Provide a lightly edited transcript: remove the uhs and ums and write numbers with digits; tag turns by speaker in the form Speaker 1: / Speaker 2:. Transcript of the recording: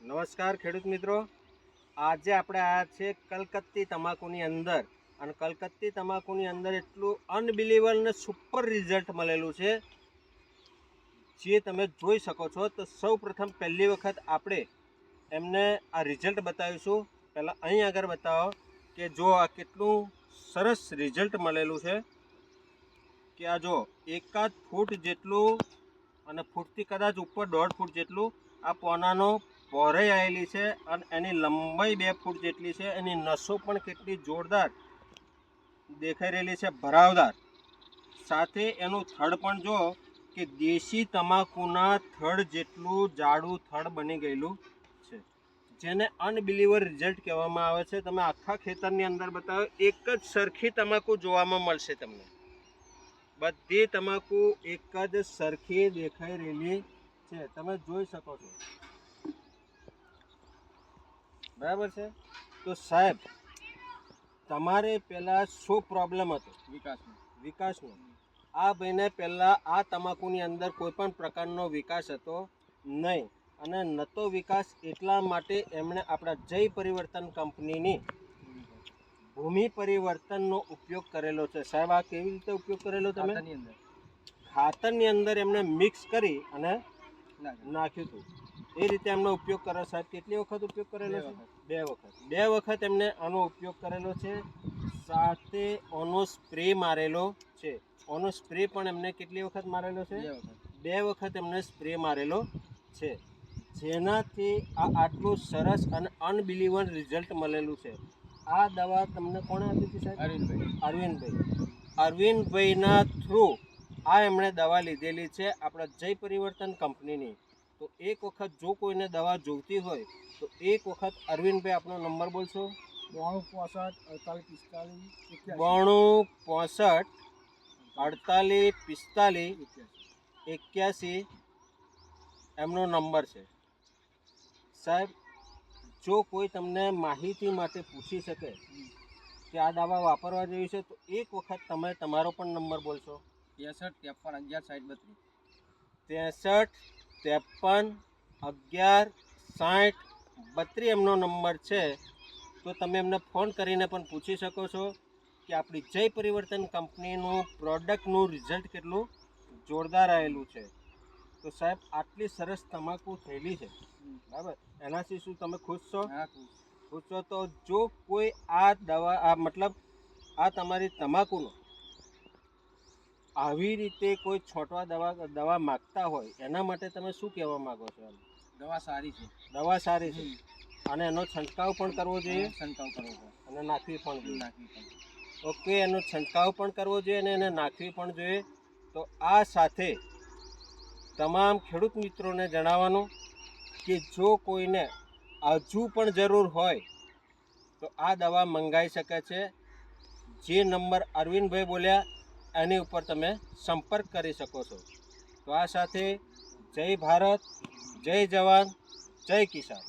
Speaker 1: નમસ્કાર ખેડૂત મિત્રો, આજે આપણે આવ્યા છે કલકત્તી તમાકુની અંદર અને કલકત્તી તમાકુની અંદર એટલું અનબિલીવેબલ ને સુપર રિઝલ્ટ મળેલું છે જે તમે જોઈ શકો છો. તો સૌ પ્રથમ પહેલી વખત આપણે એમને આ રિઝલ્ટ બતાવીશું. પહેલાં અહીં આગળ બતાવો કે જો આ કેટલું સરસ રિઝલ્ટ મળેલું છે કે આ જો એકાદ ફૂટ જેટલું અને ફૂટથી કદાચ ઉપર 1.5 ફૂટ જેટલું આ પોનાનો પહોળાઈ આવેલી છે અને એની લંબાઈ 2 ફૂટ જેટલી છે. એની નસો પણ કેટલી જોરદાર દેખાઈ રહેલી છે, ભરાવદાર. સાથે એનું થડ પણ જો કે દેશી તમાકુના થડ જેટલું જાડું થડ બની ગયેલું છે, જેને અનબિલીવેબલ રિઝલ્ટ કહેવામાં આવે છે. તમે આખા ખેતરની અંદર બતાવો, એક જ સરખી તમાકુ જોવામાં મળશે તમને. બધી તમાકુ એક જ સરખી દેખાઈ રહેલી છે, તમે જોઈ શકો છો, બરાબર છે. તો સાહેબ, તમારે પહેલાં શું પ્રોબ્લેમ હતો? વિકાસનો. આ ભાઈને પહેલાં આ તમાકુની અંદર કોઈ પણ પ્રકારનો વિકાસ હતો નહીં, અને નતો વિકાસ એટલા માટે એમણે આપણા જય પરિવર્તન કંપનીની ભૂમિ પરિવર્તનનો ઉપયોગ કરેલો છે. સાહેબ, આ કેવી રીતે ઉપયોગ કરેલો તમે? ખાતરની અંદર એમને મિક્સ કરી અને નાખ્યું હતું. એ રીતે એમનો ઉપયોગ કરો. સાહેબ, કેટલી વખત ઉપયોગ કરેલો છે? 2 વખત. 2 વખત એમને આનો ઉપયોગ કરેલો છે. સાથે ઓનો સ્પ્રે મારેલો છે. ઓનો સ્પ્રે પણ એમને કેટલી વખત મારેલો છે? 2 વખત એમને સ્પ્રે મારેલો છે, જેનાથી આ આટલું સરસ અને અનબિલીવેબલ રિઝલ્ટ મળેલું છે. આ દવા તમને કોણે આપી હતી સાહેબ? અરવિંદભાઈના થ્રુ આ એમણે દવા લીધેલી છે આપણા જય પરિવર્તન કંપનીની. તો એક વખત જો કોઈને દવા જોઈતી હોય તો એક વખત અરવિંદભાઈ, આપણો નંબર બોલશો? 9265 4845 81 એમનો નંબર છે. સાહેબ, જો કોઈ તમને માહિતી માટે પૂછી શકે કે આ દવા વાપરવા જેવી છે તો એક વખત તમે તમારો પણ નંબર બોલશો? 63 53 11 60 32 એમનો નંબર છે. તો તમે એમને ફોન કરીને પણ પૂછી શકો છો કે આપણી જય પરિવર્તન કંપનીનું પ્રોડક્ટનું રિઝલ્ટ કેટલું જોરદાર આવેલું છે. તો સાહેબ, આટલી સરસ તમાકુ થયેલી છે, બરાબર, એનાથી શું તમે ખુશ છો? ખુશ છો. તો જો કોઈ આ દવા મતલબ આ તમારી તમાકુનો આવી રીતે કોઈ છોટવા દવા માગતા હોય એના માટે તમે શું કહેવા માગો છો? દવા સારી છે. દવા સારી છે અને એનો છંટકાવ પણ કરવો જોઈએ. અને નાખવી પણ જોઈએ. ઓકે, એનો છંટકાવ પણ કરવો જોઈએ અને એને નાખવી પણ જોઈએ. તો આ સાથે તમામ ખેડૂત મિત્રોને જણાવવાનું કે જો કોઈને હજુ પણ જરૂર હોય તો આ દવા મંગાવી શકે છે. જે નંબર અરવિંદભાઈ બોલ્યા એની ઉપર તમે સંપર્ક કરી શકો છો. તો આ સાથે જય ભારત, જય જવાન, જય કિસાન.